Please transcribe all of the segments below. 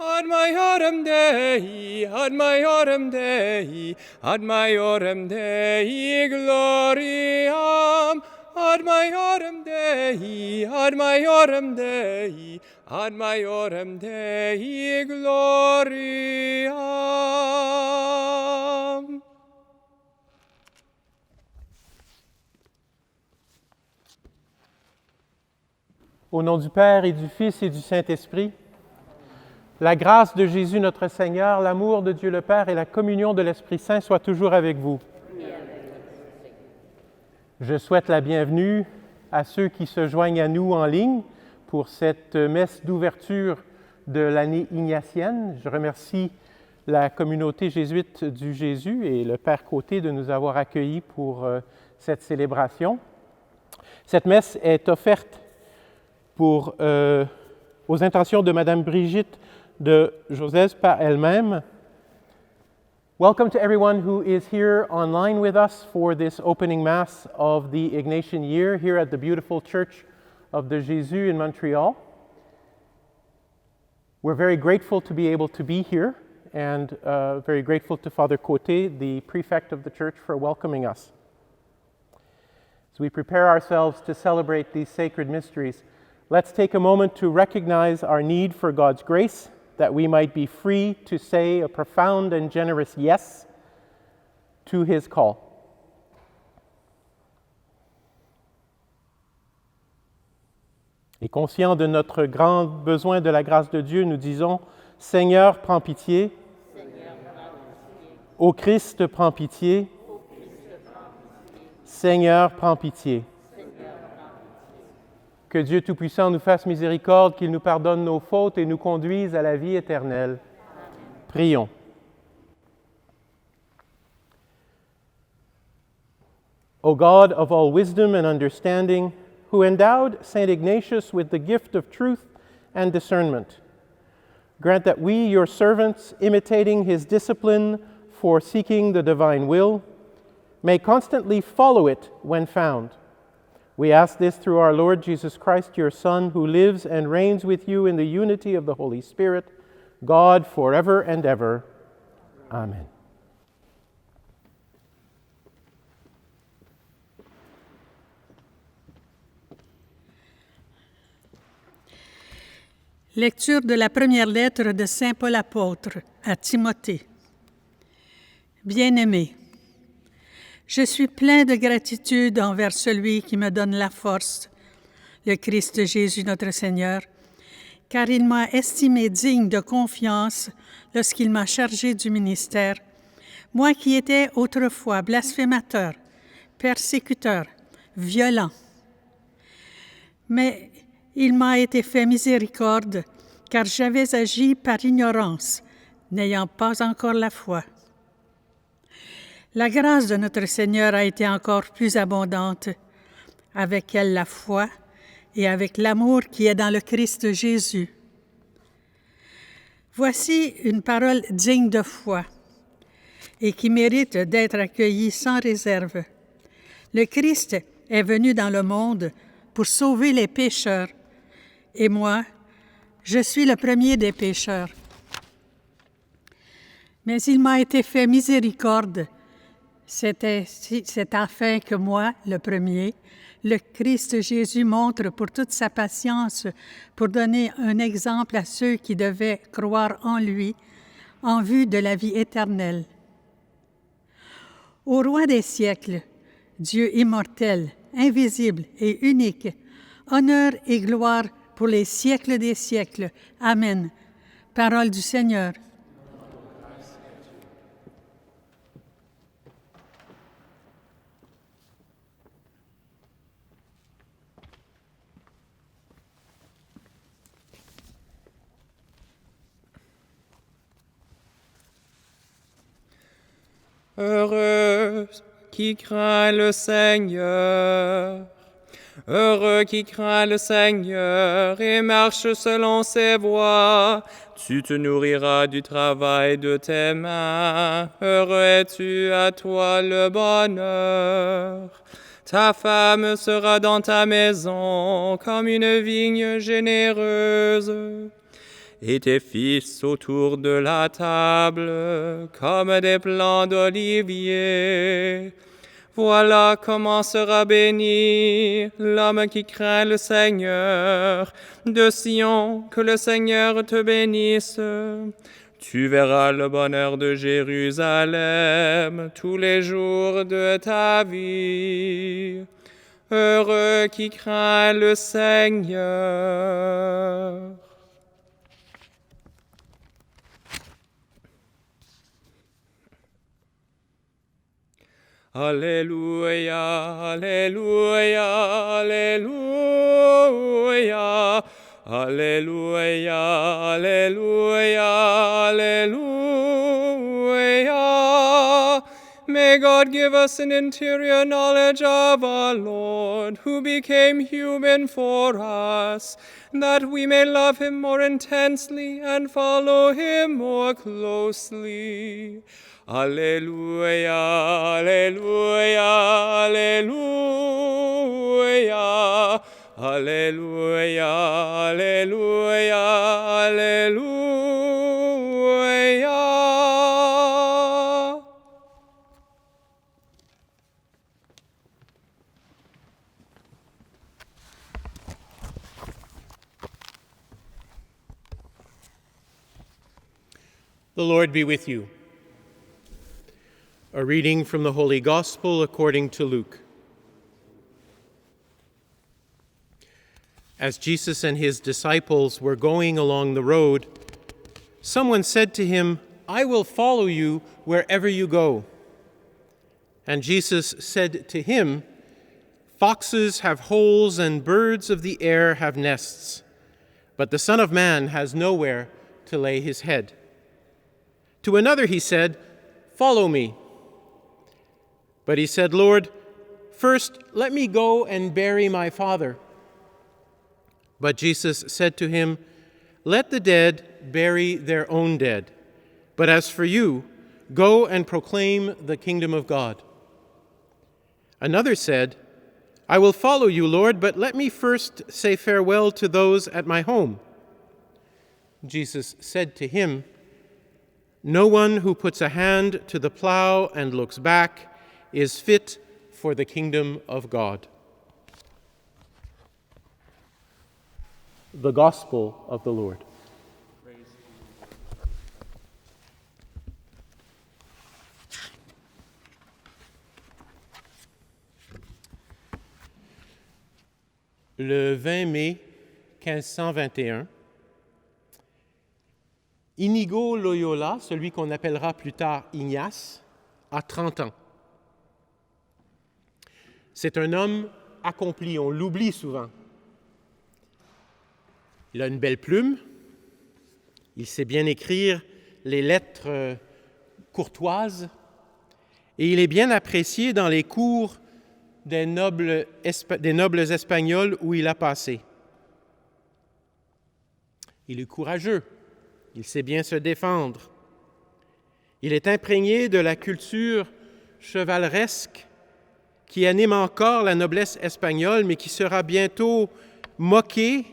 Ad maiorem Dei, ad maiorem Dei, ad maiorem Dei gloriam, ad maiorem Dei, ad maiorem Dei, ad maiorem Dei gloriam. Au nom du Père et du Fils et du Saint-Esprit, la grâce de Jésus notre Seigneur, l'amour de Dieu le Père et la communion de l'Esprit Saint soient toujours avec vous. Je souhaite la bienvenue à ceux qui se joignent à nous en ligne pour cette messe d'ouverture de l'année ignatienne. Je remercie la communauté jésuite du Jésus et le Père Côté de nous avoir accueillis pour cette célébration. Cette messe est offerte aux intentions de Madame Brigitte de Josès par elle-même. Welcome to everyone who is here online with us for this opening Mass of the Ignatian year here at the beautiful Church of the Jésus in Montreal. We're very grateful to be able to be here and very grateful to Father Côté, the prefect of the church, for welcoming us. As we prepare ourselves to celebrate these sacred mysteries, let's take a moment to recognize our need for God's grace, that we might be free to say a profound and generous yes to His call. Et conscient de notre grand besoin de la grâce de Dieu, nous disons « Seigneur, prends pitié. Ô Christ, prends pitié. Seigneur, prends pitié. » Que Dieu Tout-Puissant nous fasse miséricorde, qu'il nous pardonne nos fautes et nous conduise à la vie éternelle. Prions. O God of all wisdom and understanding, who endowed Saint Ignatius with the gift of truth and discernment, grant that we, your servants, imitating his discipline for seeking the divine will, may constantly follow it when found. We ask this through our Lord Jesus Christ, your Son, who lives and reigns with you in the unity of the Holy Spirit, God, forever and ever. Amen. Lecture de la première lettre de Saint Paul apôtre à Timothée. Bien-aimé, je suis plein de gratitude envers celui qui me donne la force, le Christ Jésus notre Seigneur, car il m'a estimé digne de confiance lorsqu'il m'a chargé du ministère, moi qui étais autrefois blasphémateur, persécuteur, violent. Mais il m'a été fait miséricorde, car j'avais agi par ignorance, n'ayant pas encore la foi. La grâce de notre Seigneur a été encore plus abondante, avec elle la foi et avec l'amour qui est dans le Christ Jésus. Voici une parole digne de foi et qui mérite d'être accueillie sans réserve. Le Christ est venu dans le monde pour sauver les pécheurs, et moi, je suis le premier des pécheurs. Mais il m'a été fait miséricorde. C'est afin que moi, le premier, le Christ Jésus montre pour toute sa patience, pour donner un exemple à ceux qui devaient croire en lui, en vue de la vie éternelle. Au roi des siècles, Dieu immortel, invisible et unique, honneur et gloire pour les siècles des siècles. Amen. Parole du Seigneur. Heureux qui craint le Seigneur, heureux qui craint le Seigneur et marche selon ses voies. Tu te nourriras du travail de tes mains, heureux es-tu, à toi le bonheur. Ta femme sera dans ta maison comme une vigne généreuse. et tes fils autour de la table, comme des plants d'olivier. Voilà comment sera béni l'homme qui craint le Seigneur. De Sion, que le Seigneur te bénisse. Tu verras le bonheur de Jérusalem tous les jours de ta vie. Heureux qui craint le Seigneur. Alléluia, Alléluia, Alléluia, Alléluia, Alléluia, Alléluia. May God give us an interior knowledge of our Lord, who became human for us, that we may love him more intensely and follow him more closely. Alleluia, Alleluia, Alleluia, Alleluia, Alleluia, Alleluia. The Lord be with you. A reading from the Holy Gospel according to Luke. As Jesus and his disciples were going along the road, someone said to him, "I will follow you wherever you go." And Jesus said to him, "Foxes have holes and birds of the air have nests, but the Son of Man has nowhere to lay his head." To another he said, "Follow me." But he said, "Lord, first let me go and bury my father." But Jesus said to him, "Let the dead bury their own dead. But as for you, go and proclaim the kingdom of God." Another said, "I will follow you, Lord, but let me first say farewell to those at my home." Jesus said to him, "No one who puts a hand to the plow and looks back is fit for the kingdom of God." The Gospel of the Lord. Le 20 mai 1521, Inigo Loyola, celui qu'on appellera plus tard Ignace, a 30 ans. C'est un homme accompli, on l'oublie souvent. Il a une belle plume, il sait bien écrire les lettres courtoises et il est bien apprécié dans les cours des nobles espagnols où il a passé. Il est courageux, il sait bien se défendre. Il est imprégné de la culture chevaleresque qui anime encore la noblesse espagnole, mais qui sera bientôt moquée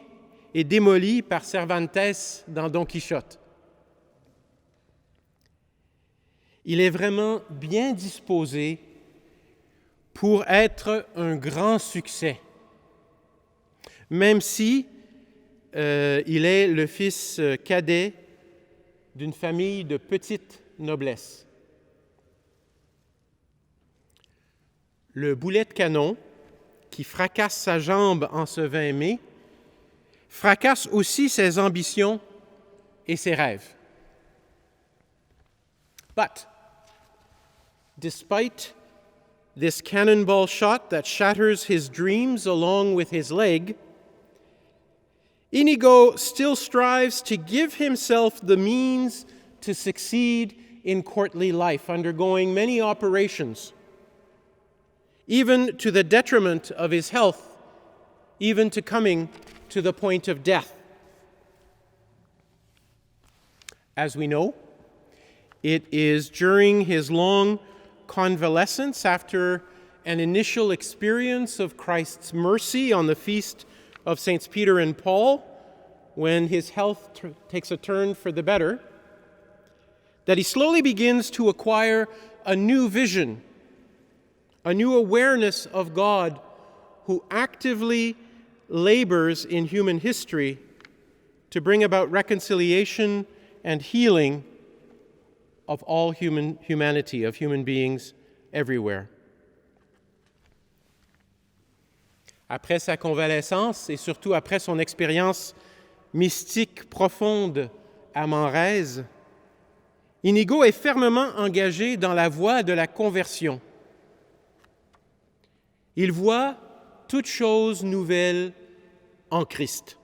et démolie par Cervantes dans Don Quichotte. Il est vraiment bien disposé pour être un grand succès, même si il est le fils cadet d'une famille de petite noblesse. Le boulet de canon qui fracasse sa jambe en ce 20 mai fracasse aussi ses ambitions et ses rêves. But, despite this cannonball shot that shatters his dreams along with his leg, Inigo still strives to give himself the means to succeed in courtly life, undergoing many operations, even to the detriment of his health, even to coming to the point of death. As we know, it is during his long convalescence after an initial experience of Christ's mercy on the feast of Saints Peter and Paul when his health takes a turn for the better, that he slowly begins to acquire a new vision, a new awareness of God who actively labors in human history to bring about reconciliation and healing of all humanity, of human beings everywhere. Après sa convalescence et surtout après son expérience mystique profonde à Manresa, Inigo est fermement engagé dans la voie de la conversion. Il voit toute chose nouvelle en Christ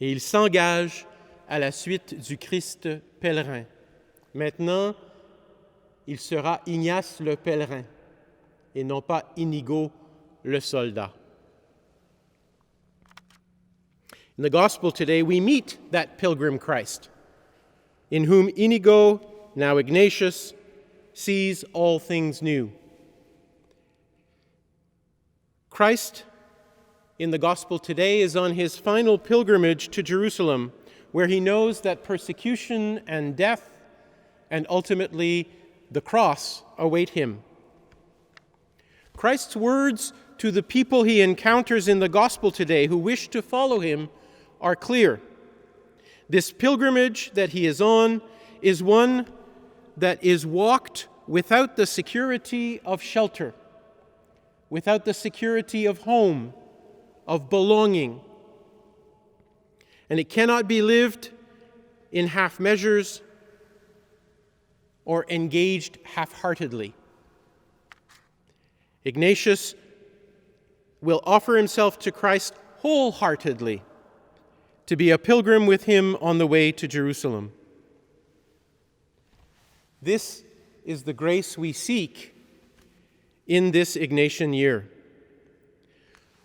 et il s'engage à la suite du Christ pèlerin. Maintenant, il sera Ignace le pèlerin et non pas Inigo le soldat. In the gospel today, we meet that pilgrim Christ, in whom Inigo, now Ignatius, sees all things new. Christ, in the gospel today, is on his final pilgrimage to Jerusalem, where he knows that persecution and death and ultimately the cross await him. Christ's words to the people he encounters in the gospel today who wish to follow him are clear. This pilgrimage that he is on is one that is walked without the security of shelter, without the security of home, of belonging. And it cannot be lived in half measures or engaged half-heartedly. Ignatius will offer himself to Christ wholeheartedly to be a pilgrim with him on the way to Jerusalem. This is the grace we seek in this Ignatian year.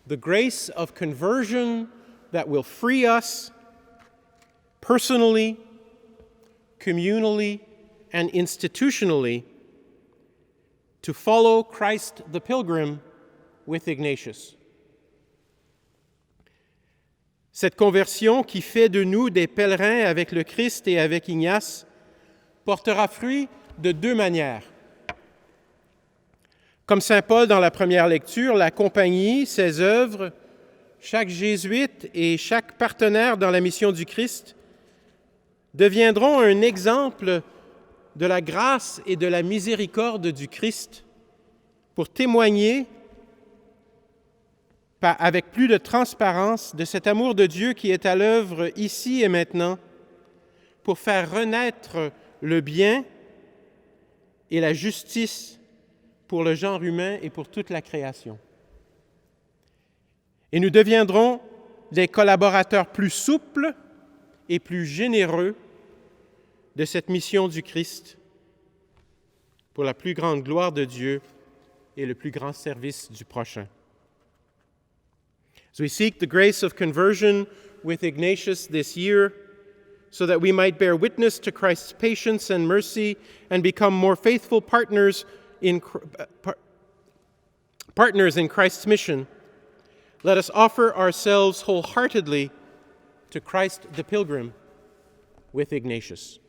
The grace of conversion that will free us personally, communally, and institutionally to follow Christ the pilgrim with Ignatius. Cette conversion qui fait de nous des pèlerins avec le Christ et avec Ignace portera fruit de deux manières. Comme saint Paul dans la première lecture, la compagnie, ses œuvres, chaque jésuite et chaque partenaire dans la mission du Christ deviendront un exemple de la grâce et de la miséricorde du Christ pour témoigner avec plus de transparence de cet amour de Dieu qui est à l'œuvre ici et maintenant pour faire renaître le bien et la justice pour le genre humain et pour toute la création. Et nous deviendrons des collaborateurs plus souples et plus généreux de cette mission du Christ pour la plus grande gloire de Dieu et le plus grand service du prochain. As we seek the grace of conversion with Ignatius this year, so that we might bear witness to Christ's patience and mercy and become more faithful partners in Christ's mission, let us offer ourselves wholeheartedly to Christ the pilgrim with Ignatius.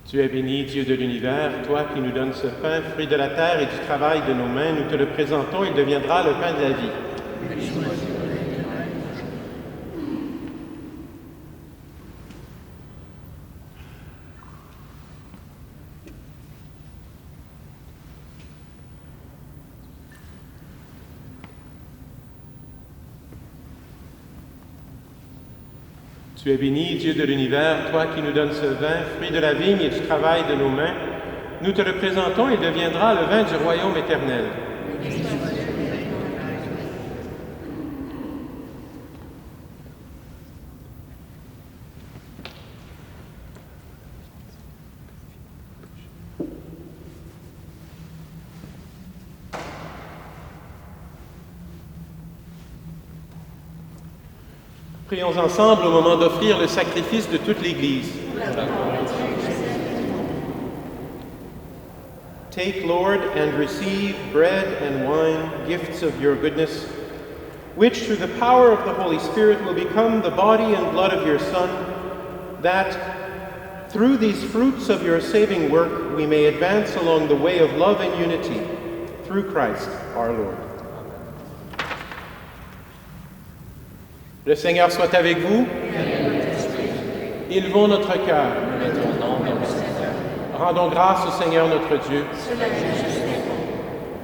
Tu es béni, Dieu de l'univers, toi qui nous donnes ce pain, fruit de la terre et du travail de nos mains, nous te le présentons, il deviendra le pain de la vie. Tu es béni, Dieu de l'univers, toi qui nous donnes ce vin, fruit de la vigne et du travail de nos mains. Nous te le présentons, il deviendra le vin du royaume éternel. Prions ensemble au moment d'offrir le sacrifice de toute l'Église. Take, Lord, and receive bread and wine, gifts of your goodness, which through the power of the Holy Spirit will become the body and blood of your Son, that through these fruits of your saving work we may advance along the way of love and unity, through Christ our Lord. Le Seigneur soit avec vous. Élevons notre cœur. Rendons grâce au Seigneur notre Dieu.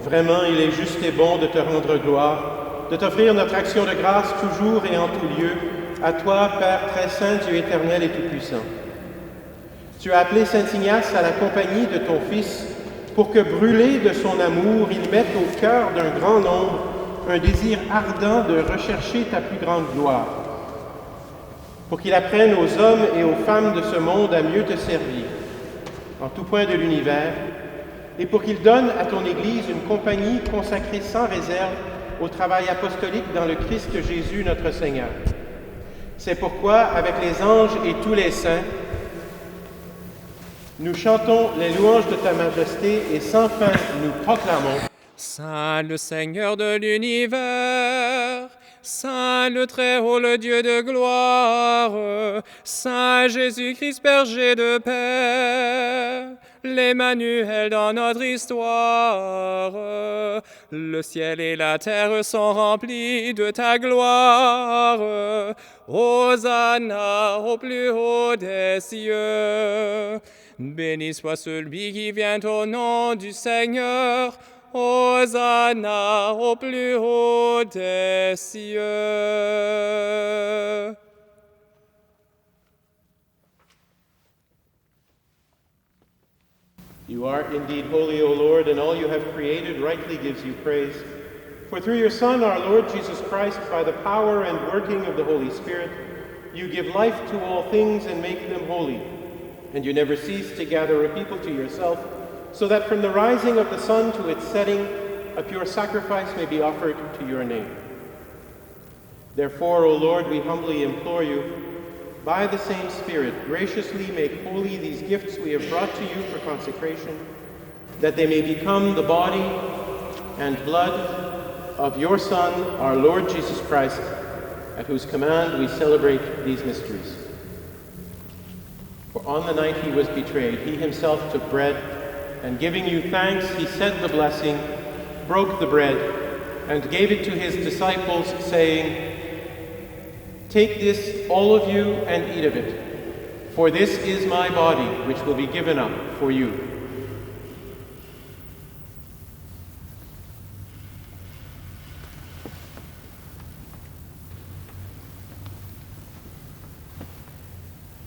Vraiment, il est juste et bon de te rendre gloire, de t'offrir notre action de grâce toujours et en tout lieu, à toi, Père très saint, Dieu éternel et tout-puissant. Tu as appelé Saint Ignace à la compagnie de ton Fils pour que, brûlé de son amour, il mette au cœur d'un grand nombre un désir ardent de rechercher ta plus grande gloire, pour qu'il apprenne aux hommes et aux femmes de ce monde à mieux te servir, en tout point de l'univers, et pour qu'il donne à ton Église une compagnie consacrée sans réserve au travail apostolique dans le Christ Jésus notre Seigneur. C'est pourquoi, avec les anges et tous les saints, nous chantons les louanges de ta majesté et sans fin nous proclamons: Saint le Seigneur de l'univers, Saint le Très-Haut, le Dieu de gloire, Saint Jésus-Christ, berger de paix, l'Emmanuel dans notre histoire. Le ciel et la terre sont remplis de ta gloire. Hosanna au plus haut des cieux. Béni soit celui qui vient au nom du Seigneur. Hosanna au plus haut des cieux. You are indeed holy, O Lord, and all you have created rightly gives you praise. For through your Son, our Lord Jesus Christ, by the power and working of the Holy Spirit, you give life to all things and make them holy. And you never cease to gather a people to yourself, so that from the rising of the sun to its setting, a pure sacrifice may be offered to your name. Therefore, O Lord, we humbly implore you, by the same Spirit, graciously make holy these gifts we have brought to you for consecration, that they may become the body and blood of your Son, our Lord Jesus Christ, at whose command we celebrate these mysteries. For on the night he was betrayed, he himself took bread, and giving you thanks, he said the blessing, broke the bread, and gave it to his disciples, saying, Take this, all of you, and eat of it, for this is my body, which will be given up for you.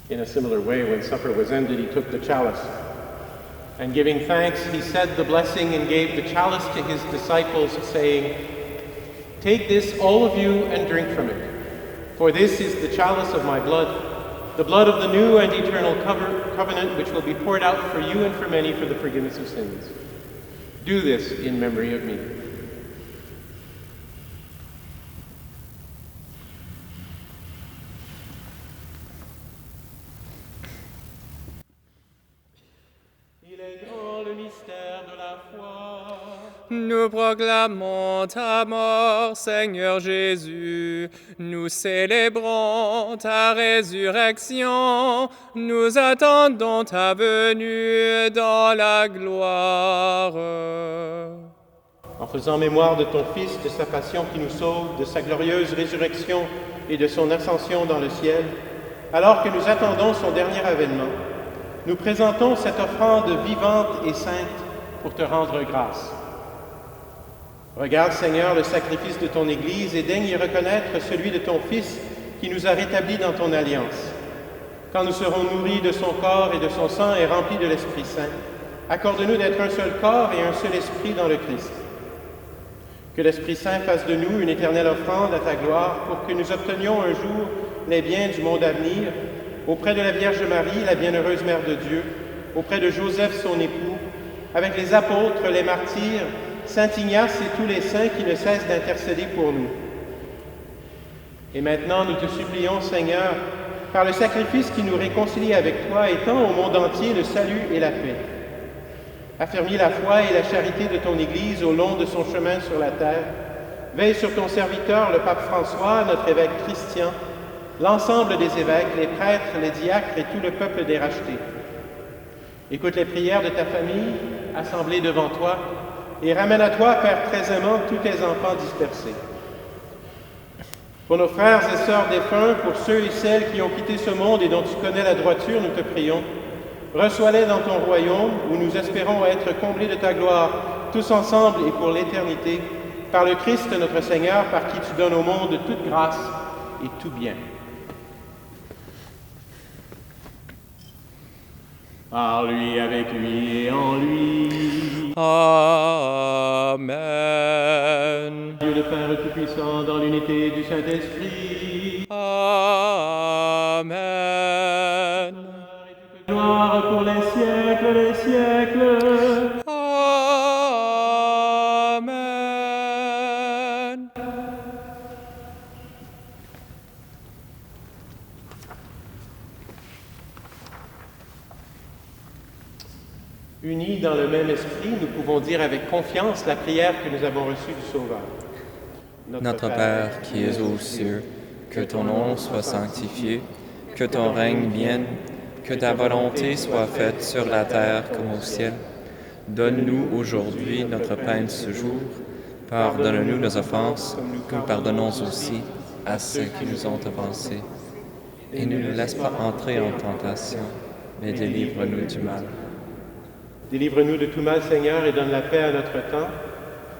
In a similar way, when supper was ended, he took the chalice, and giving thanks, he said the blessing and gave the chalice to his disciples, saying, Take this, all of you, and drink from it. For this is the chalice of my blood, the blood of the new and eternal covenant, which will be poured out for you and for many for the forgiveness of sins. Do this in memory of me. Il est grand le mystère de la foi. Nous proclamons ta mort, Seigneur Jésus. Nous célébrons ta résurrection. Nous attendons ta venue dans la gloire. En faisant mémoire de ton Fils, de sa passion qui nous sauve, de sa glorieuse résurrection et de son ascension dans le ciel, alors que nous attendons son dernier avènement, nous présentons cette offrande vivante et sainte pour te rendre grâce. Regarde, Seigneur, le sacrifice de ton Église et daigne y reconnaître celui de ton Fils qui nous a rétablis dans ton alliance. Quand nous serons nourris de son corps et de son sang et remplis de l'Esprit Saint, accorde-nous d'être un seul corps et un seul esprit dans le Christ. Que l'Esprit Saint fasse de nous une éternelle offrande à ta gloire pour que nous obtenions un jour les biens du monde à venir, auprès de la Vierge Marie, la bienheureuse Mère de Dieu, auprès de Joseph, son époux, avec les apôtres, les martyrs, Saint Ignace et tous les saints qui ne cessent d'intercéder pour nous. Et maintenant, nous te supplions, Seigneur, par le sacrifice qui nous réconcilie avec toi, étends au monde entier le salut et la paix. Affermis la foi et la charité de ton Église au long de son chemin sur la terre. Veille sur ton serviteur, le pape François, notre évêque Christian, l'ensemble des évêques, les prêtres, les diacres et tout le peuple des rachetés. Écoute les prières de ta famille, assemblée devant toi, et ramène à toi, Père très aimant, tous tes enfants dispersés. Pour nos frères et sœurs défunts, pour ceux et celles qui ont quitté ce monde et dont tu connais la droiture, nous te prions. Reçois-les dans ton royaume, où nous espérons être comblés de ta gloire, tous ensemble et pour l'éternité, par le Christ notre Seigneur, par qui tu donnes au monde toute grâce et tout bien. Par lui, avec lui et en lui. Amen. Dieu le Père Tout-Puissant, dans l'unité du Saint-Esprit. Amen. Gloire pour les siècles des siècles. Amen. Unis dans le même esprit, nous pouvons dire avec confiance la prière que nous avons reçue du Sauveur. Notre Père qui es aux cieux, que ton nom soit sanctifié, que ton règne vienne, que ta volonté soit faite sur la terre comme au ciel. Donne-nous aujourd'hui notre pain de ce jour. Pardonne-nous nos offenses, comme nous pardonnons aussi à ceux qui nous ont offensés. Et ne nous laisse pas entrer en tentation, mais délivre-nous du mal. Délivre-nous de tout mal, Seigneur, et donne la paix à notre temps.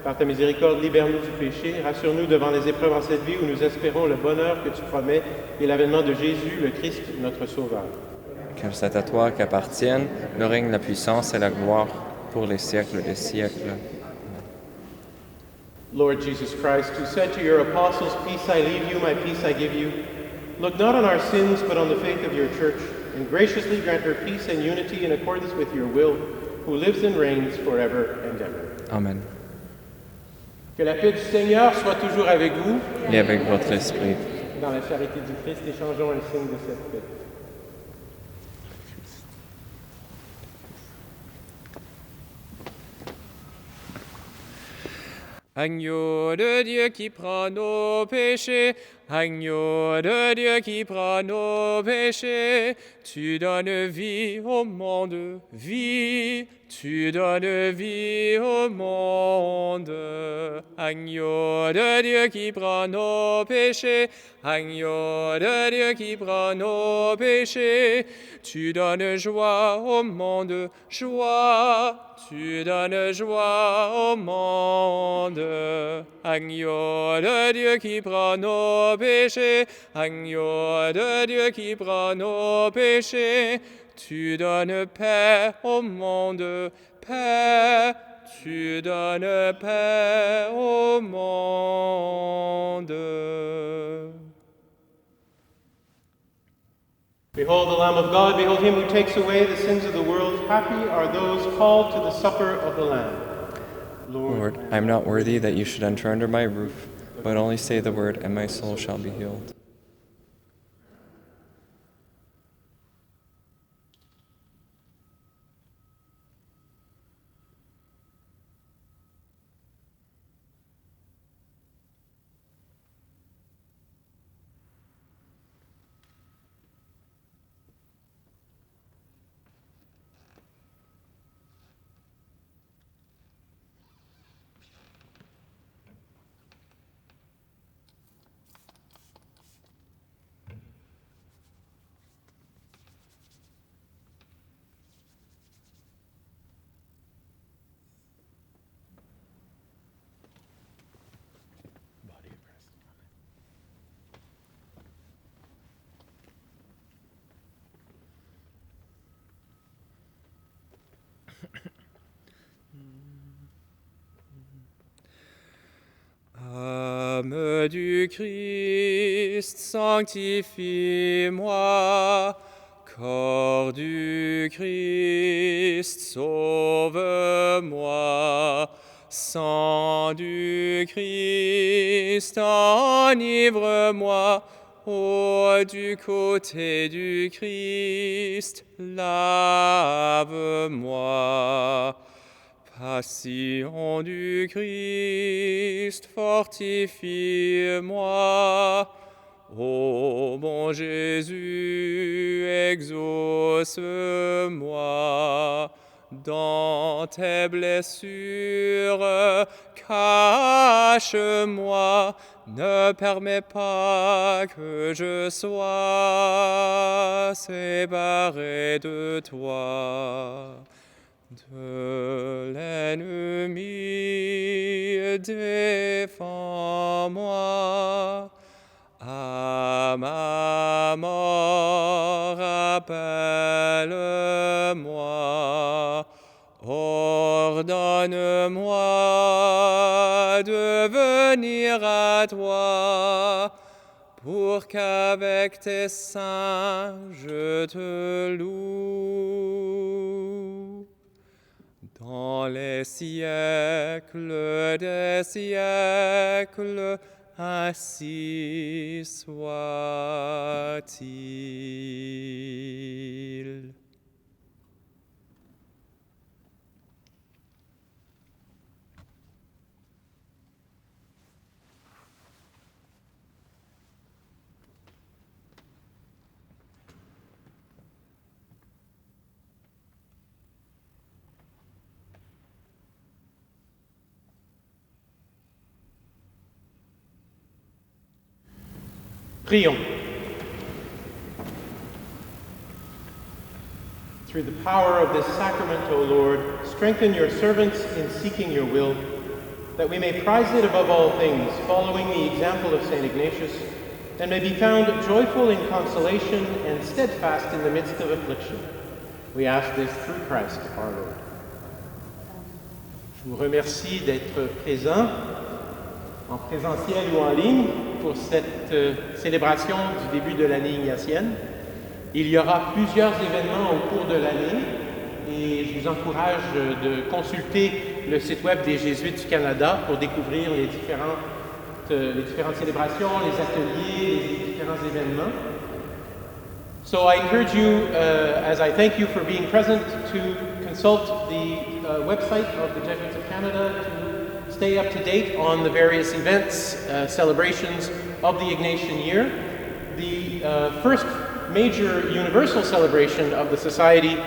Par ta miséricorde, libère-nous du péché. Rassure-nous devant les épreuves en cette vie où nous espérons le bonheur que tu promets et l'avènement de Jésus, le Christ, notre Sauveur. Car c'est à toi qu'appartiennent le règne, la puissance et la gloire pour les siècles des siècles. Lord Jesus Christ, who said to your apostles, "Peace I leave you, my peace I give you," look not on our sins, but on the faith of your church, and graciously grant her peace and unity in accordance with your will, who lives and reigns forever and ever. Amen. Que la paix du Seigneur soit toujours avec vous. Et avec votre esprit. Dans la charité du Christ, échangeons un signe de cette paix. Agneau de Dieu qui prend nos péchés, agneau de Dieu qui prend nos péchés, tu donnes vie au monde, vie, tu donnes vie au monde. Agneau de Dieu qui prend nos péchés, agneau de Dieu qui prend nos péchés, tu donnes joie au monde, joie. Tu donnes joie au monde. Agneau de Dieu qui prend nos péchés, agneau de Dieu qui prend nos péchés, tu donnes paix au monde, paix, tu donnes paix au monde. Behold the Lamb of God, behold him who takes away the sins of the world. Happy are those called to the supper of the Lamb. Lord, I am not worthy that you should enter under my roof, but only say the word, and my soul shall be healed. Âme du Christ, sanctifie-moi. Corps du Christ, sauve-moi. Sang du Christ, enivre-moi. Ô du côté du Christ, lave-moi. Passion du Christ, fortifie-moi. Ô mon Jésus, exauce-moi. Dans tes blessures, cache-moi. Ne permets pas que je sois séparé de toi. De l'ennemi, défends-moi. À ma mort, appelle-moi. Ordonne-moi de venir à toi, pour qu'avec tes saints je te loue. Dans les siècles des siècles, ainsi soit-il. Prions. Through the power of this sacrament, O Lord, strengthen your servants in seeking your will, that we may prize it above all things, following the example of St. Ignatius, and may be found joyful in consolation and steadfast in the midst of affliction. We ask this through Christ our Lord. Je vous remercie d'être présent, en présentiel ou en ligne, pour cette célébration du début de l'année ignatienne. Il y aura plusieurs événements au cours de l'année et je vous encourage de consulter le site web des Jésuites du Canada pour découvrir les différentes célébrations, les ateliers, les différents événements. So I encourage you, as I thank you for being present, to consult the website of the Jesuits of Canada to stay up to date on the various events, celebrations of the Ignatian year. The first major universal celebration of the Society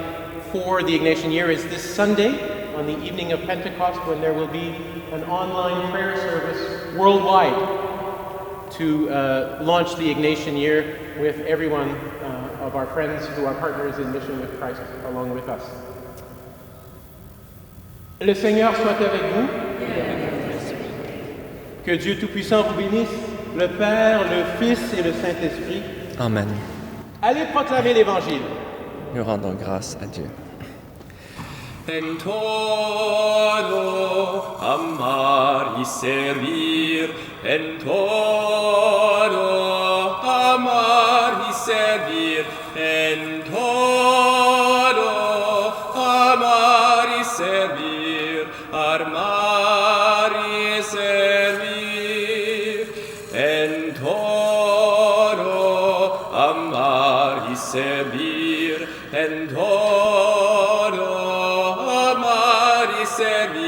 for the Ignatian year is this Sunday, on the evening of Pentecost, when there will be an online prayer service worldwide to launch the Ignatian year with everyone of our friends who are partners in mission with Christ along with us. Le Seigneur soit avec vous. Que Dieu Tout-Puissant vous bénisse, le Père, le Fils et le Saint-Esprit. Amen. Allez proclamer l'Évangile. Nous rendons grâce à Dieu. En todo amar y servir, en todo amar y servir, en todo amar y servir, armar y servir, en todo amar y servir, en todo amar y servir.